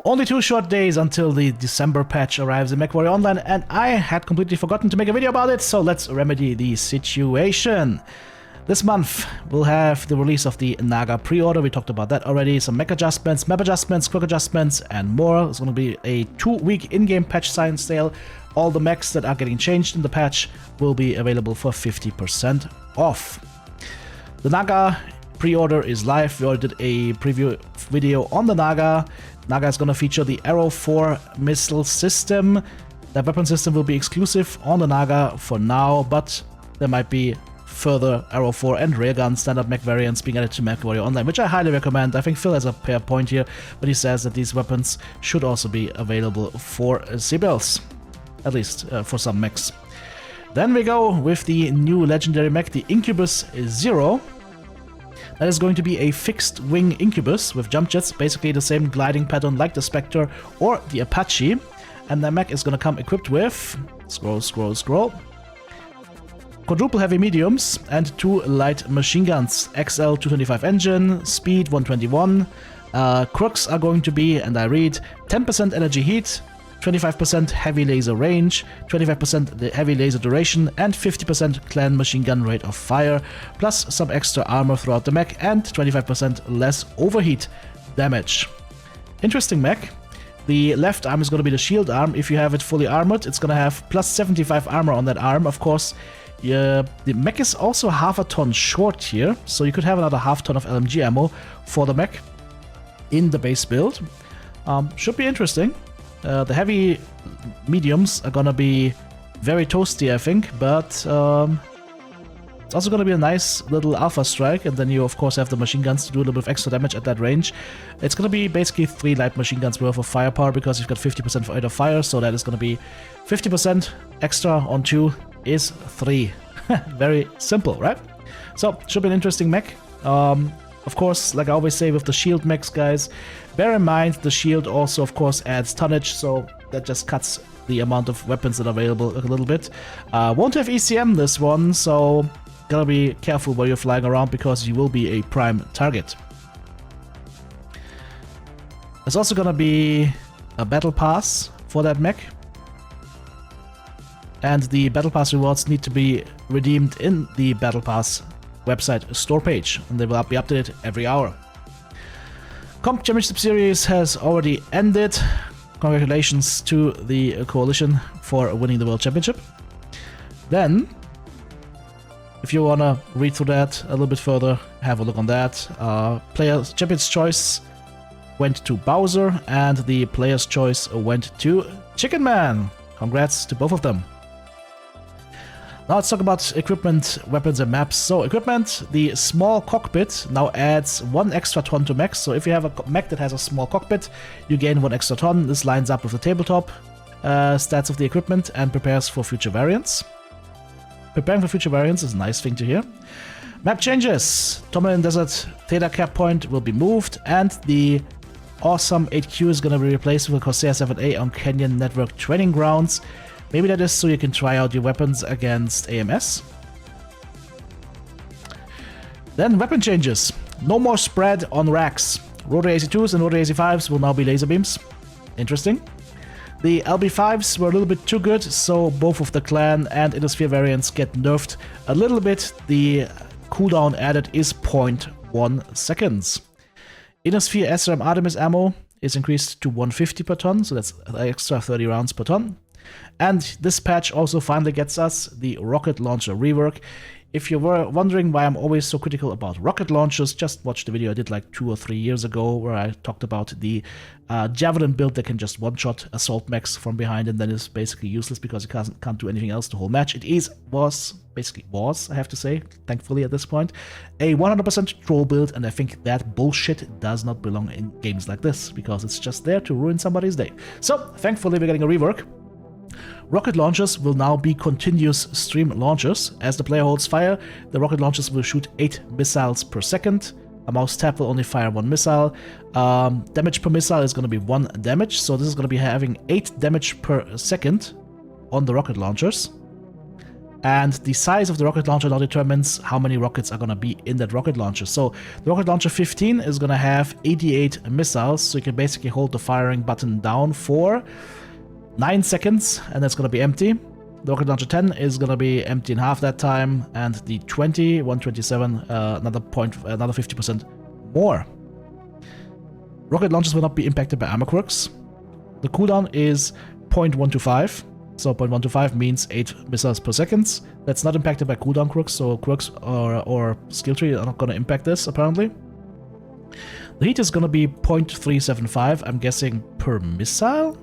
Only 2 short days until the December patch arrives in Mechwarrior Online, and I had completely forgotten to make a video about it, so let's remedy the situation. This month, we'll have the release of the Naga pre-order. We talked about that already. Some mech adjustments, map adjustments, quick adjustments, and more. It's going to be a 2-week in-game patch science sale. All the mechs that are getting changed in the patch will be available for 50% off. The Naga pre-order is live. We already did a preview video on the Naga. Naga is going to feature the Arrow 4 missile system. That weapon system will be exclusive on the Naga for now, but there might be further Arrow 4 and Railgun standard mech variants being added to Mechwarrior Online, which I highly recommend. I think Phil has a fair point here, but he says that these weapons should also be available for Sibels, at least for some mechs. Then we go with the new legendary mech, the Incubus Zero. That is going to be a fixed wing Incubus with jump jets, basically the same gliding pattern like the Spectre or the Apache. And the mech is going to come equipped with, scroll, quadruple heavy mediums and 2 light machine guns, XL 225 engine, speed 121. Crooks are going to be, and I read, 10% energy heat, 25% heavy laser range, 25% heavy laser duration, and 50% clan machine gun rate of fire, plus some extra armor throughout the mech and 25% less overheat damage. Interesting mech. The left arm is going to be the shield arm. If you have it fully armored, it's going to have plus 75 armor on that arm. Of course, the mech is also half a ton short here, so you could have another half ton of LMG ammo for the mech in the base build. Should be interesting. The heavy mediums are gonna be very toasty, I think, but it's also gonna be a nice little alpha strike, and then you of course have the machine guns to do a little bit of extra damage at that range. It's gonna be basically 3 light machine guns worth of firepower because you've got 50% for rate of fire, so that is gonna be 50% extra on 2 is 3. Very simple, right? So, should be an interesting mech. Of course, like I always say with the shield mechs, guys, bear in mind the shield also, of course, adds tonnage, so that just cuts the amount of weapons that are available a little bit. Won't have ECM this one, so gotta be careful where you're flying around because you will be a prime target. There's also gonna be a battle pass for that mech. And the battle pass rewards need to be redeemed in the battle pass website store page, and they will be updated every hour. Comp Championship Series has already ended. Congratulations to the coalition for winning the World Championship. Then, if you wanna read through that a little bit further, have a look on that. Player's Champion's Choice went to Bowser, and the Player's Choice went to Chicken Man. Congrats to both of them. Now let's talk about equipment, weapons, and maps. So equipment, the small cockpit now adds 1 extra ton to mechs. So if you have a mech that has a small cockpit, you gain 1 extra ton. This lines up with the tabletop stats of the equipment and prepares for future variants. Preparing for future variants is a nice thing to hear. Map changes. Tourmaline Desert Theta cap point will be moved, and the awesome 8Q is going to be replaced with a Corsair 7A on Canyon Network Training Grounds. Maybe that is so you can try out your weapons against AMS. Then weapon changes. No more spread on racks. Rotary AC2s and Rotary AC5s will now be laser beams. Interesting. The LB5s were a little bit too good, so both of the clan and Innosphere variants get nerfed a little bit. The cooldown added is 0.1 seconds. Innosphere SRM Artemis ammo is increased to 150 per ton, so that's an extra 30 rounds per ton. And this patch also finally gets us the rocket launcher rework. If you were wondering why I'm always so critical about rocket launchers, just watch the video I did like 2 or 3 years ago where I talked about the Javelin build that can just one-shot assault mechs from behind and then is basically useless because it can't do anything else the whole match. It was, I have to say, thankfully at this point, a 100% troll build, and I think that bullshit does not belong in games like this because it's just there to ruin somebody's day. So, thankfully we're getting a rework. Rocket launchers will now be continuous stream launchers. As the player holds fire, the rocket launchers will shoot 8 missiles per second. A mouse tap will only fire 1 missile. Damage per missile is going to be 1 damage, so this is going to be having 8 damage per second on the rocket launchers. And the size of the rocket launcher now determines how many rockets are going to be in that rocket launcher. So the rocket launcher 15 is going to have 88 missiles, so you can basically hold the firing button down for 9 seconds, and that's going to be empty. The rocket launcher 10 is going to be empty in half that time, and the 127, another 50% more. Rocket launchers will not be impacted by armor quirks. The cooldown is 0.125. So 0.125 means 8 missiles per second. That's not impacted by cooldown quirks, so quirks or skill tree are not going to impact this, apparently. The heat is going to be 0.375, I'm guessing, per missile.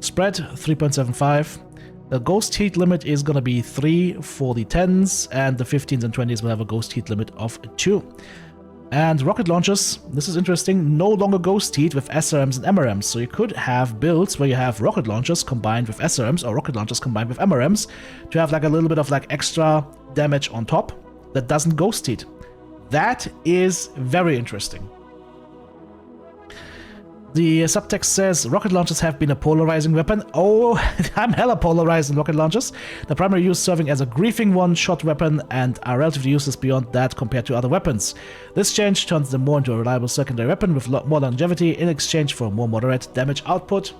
Spread, 3.75. The ghost heat limit is going to be 3 for the 10s, and the 15s and 20s will have a ghost heat limit of 2. And rocket launchers, this is interesting, no longer ghost heat with SRMs and MRMs. So you could have builds where you have rocket launchers combined with SRMs or rocket launchers combined with MRMs to have like a little bit of like extra damage on top that doesn't ghost heat. That is very interesting. The subtext says rocket launchers have been a polarizing weapon. Oh, I'm hella polarized in rocket launchers. The primary use serving as a griefing one-shot weapon and are relatively useless beyond that compared to other weapons. This change turns them more into a reliable secondary weapon with more longevity in exchange for more moderate damage output.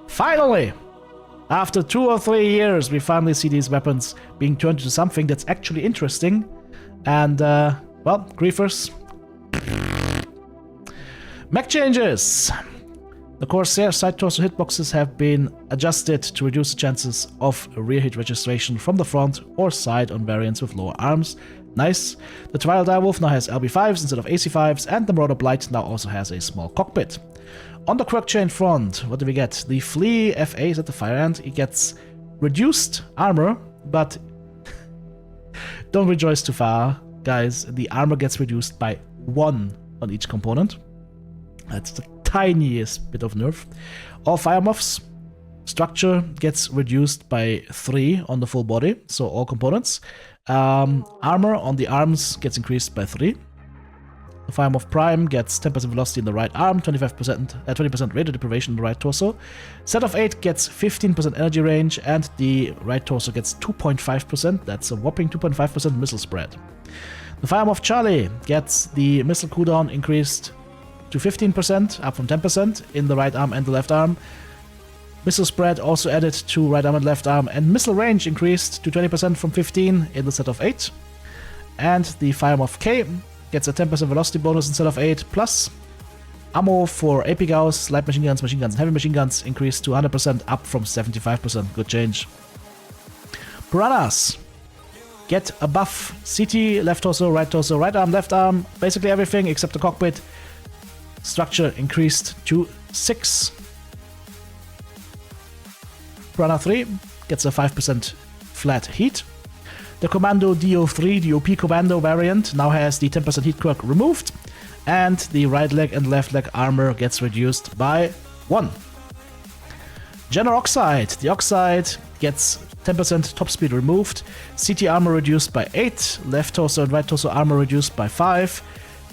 Finally! After 2 or 3 years, we finally see these weapons being turned into something that's actually interesting. And, well, griefers. Mech changes! The Corsair side torso hitboxes have been adjusted to reduce the chances of rear hit registration from the front or side on variants with lower arms. Nice. The Trial Direwolf now has LB5s instead of AC5s, and the Marauder Blight now also has a small cockpit. On the quirk chain front, what do we get? The Flea FA is at the fire end. It gets reduced armor, but don't rejoice too far, guys. The armor gets reduced by 1 on each component. That's the tiniest bit of nerf. All fire muffs, structure gets reduced by 3 on the full body, so all components. Armor on the arms gets increased by 3. The Fire Muff Prime gets 10% velocity in the right arm, 20% radiant deprivation in the right torso. Set of 8 gets 15% energy range, and the right torso gets 2.5%. That's a whopping 2.5% missile spread. The Fire Muff Charlie gets the missile cooldown increased to 15%, up from 10% in the right arm and the left arm. Missile spread also added to right arm and left arm, and missile range increased to 20% from 15 in the set of 8. And the Fire Muff K gets a 10% velocity bonus instead of 8, plus ammo for AP Gauss, light machine guns, and heavy machine guns increased to 100%, up from 75%. Good change. Piranhas get a buff. CT, left torso, right arm, left arm, basically everything except the cockpit. Structure increased to 6. Piranha 3 gets a 5% flat heat. The Commando DO3, the OP Commando variant, now has the 10% heat quirk removed, and the right leg and left leg armor gets reduced by 1. General Oxide. The Oxide gets 10% top speed removed, CT armor reduced by 8, left torso and right torso armor reduced by 5,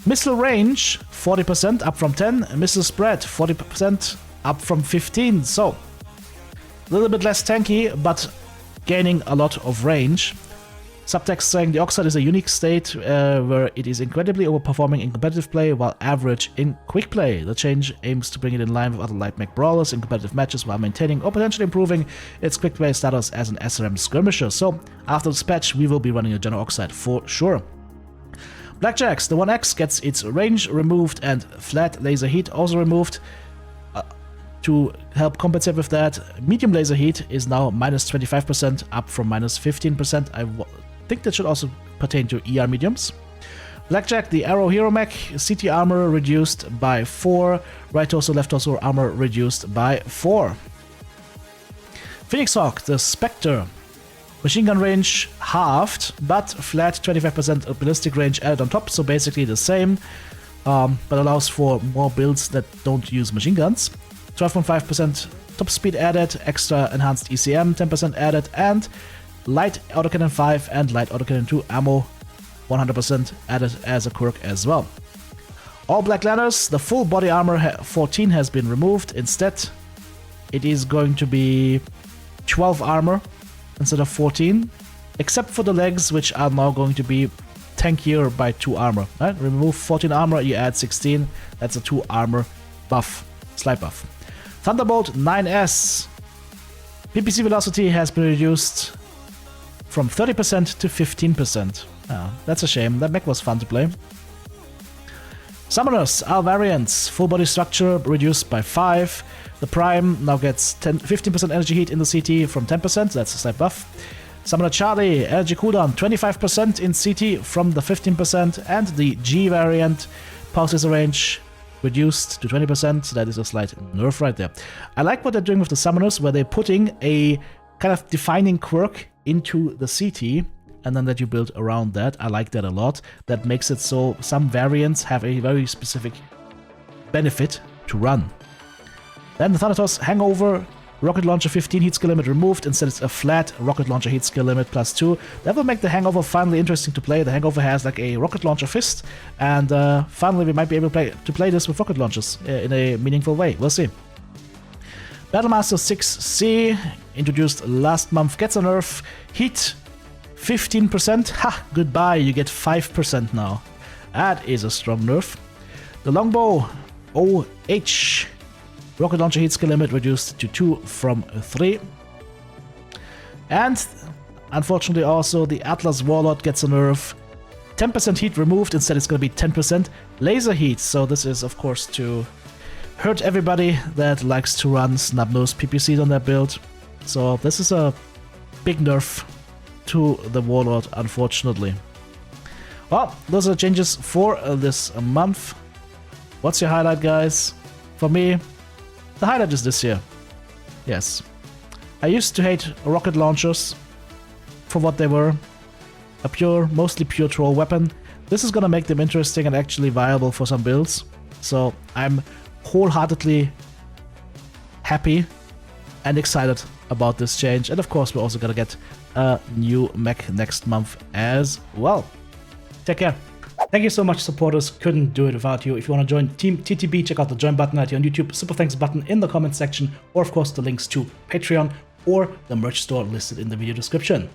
missile range 40% up from 10, missile spread 40% up from 15, so a little bit less tanky, but gaining a lot of range. Subtext saying the Oxide is a unique state where it is incredibly overperforming in competitive play while average in quick play. The change aims to bring it in line with other light mech brawlers in competitive matches while maintaining or potentially improving its quick play status as an SRM skirmisher. So after this patch we will be running a General Oxide for sure. Blackjacks, the 1X gets its range removed and flat laser heat also removed. To help compensate with that, medium laser heat is now minus 25%, up from minus 15%. I think that should also pertain to ER mediums. Blackjack, the Arrow Hero Mech, CT armor reduced by 4, right torso, left torso armor reduced by 4. Phoenix Hawk, the Spectre, machine gun range halved, but flat 25% ballistic range added on top, so basically the same, but allows for more builds that don't use machine guns. 12.5% top speed added, extra enhanced ECM 10% added, and light autocannon 5 and light autocannon 2 ammo 100% added as a quirk as well. All Black Ladders, the full body armor 14 has been removed. Instead, it is going to be 12 armor instead of 14, except for the legs, which are now going to be tankier by 2 armor. Right? Remove 14 armor, you add 16. That's a 2 armor buff, slight buff. Thunderbolt 9S. PPC velocity has been reduced from 30% to 15%. Oh, that's a shame. That mech was fun to play. Summoners are variants. Full body structure reduced by 5. The Prime now gets 15% energy heat in the CT from 10%. That's a slight buff. Summoner Charlie, energy cooldown 25% in CT from the 15%. And the G variant, pulse laser range reduced to 20%. That is a slight nerf right there. I like what they're doing with the Summoners, where they're putting a kind of defining quirk into the CT, and then that you build around that. I like that a lot. That makes it so some variants have a very specific benefit to run. Then the Thanatos Hangover, rocket launcher 15 heat skill limit removed. Instead it's a flat rocket launcher heat skill limit plus 2. That will make the Hangover finally interesting to play. The Hangover has like a rocket launcher fist, and finally we might be able to play this with rocket launchers in a meaningful way. We'll see. Battlemaster 6C, introduced last month, gets a nerf. Heat 15%. Ha! Goodbye, you get 5% now. That is a strong nerf. The Longbow OH, rocket launcher heat skill limit reduced to 2 from 3. And unfortunately also the Atlas Warlord gets a nerf. 10% heat removed, instead it's going to be 10% laser heat. So this is of course to hurt everybody that likes to run snub-nosed PPCs on their build. So this is a big nerf to the Warlord, unfortunately. Well, those are the changes for this month. What's your highlight, guys? For me, the highlight is this year. Yes. I used to hate rocket launchers for what they were. A mostly pure troll weapon. This is gonna make them interesting and actually viable for some builds. So I'm wholeheartedly happy and excited about this change. And of course, we're also gonna get a new mech next month as well. Take care. Thank you so much, supporters. Couldn't do it without you. If you want to join Team TTB, check out the join button right here on YouTube, super thanks button in the comment section, or of course the links to Patreon or the merch store listed in the video description.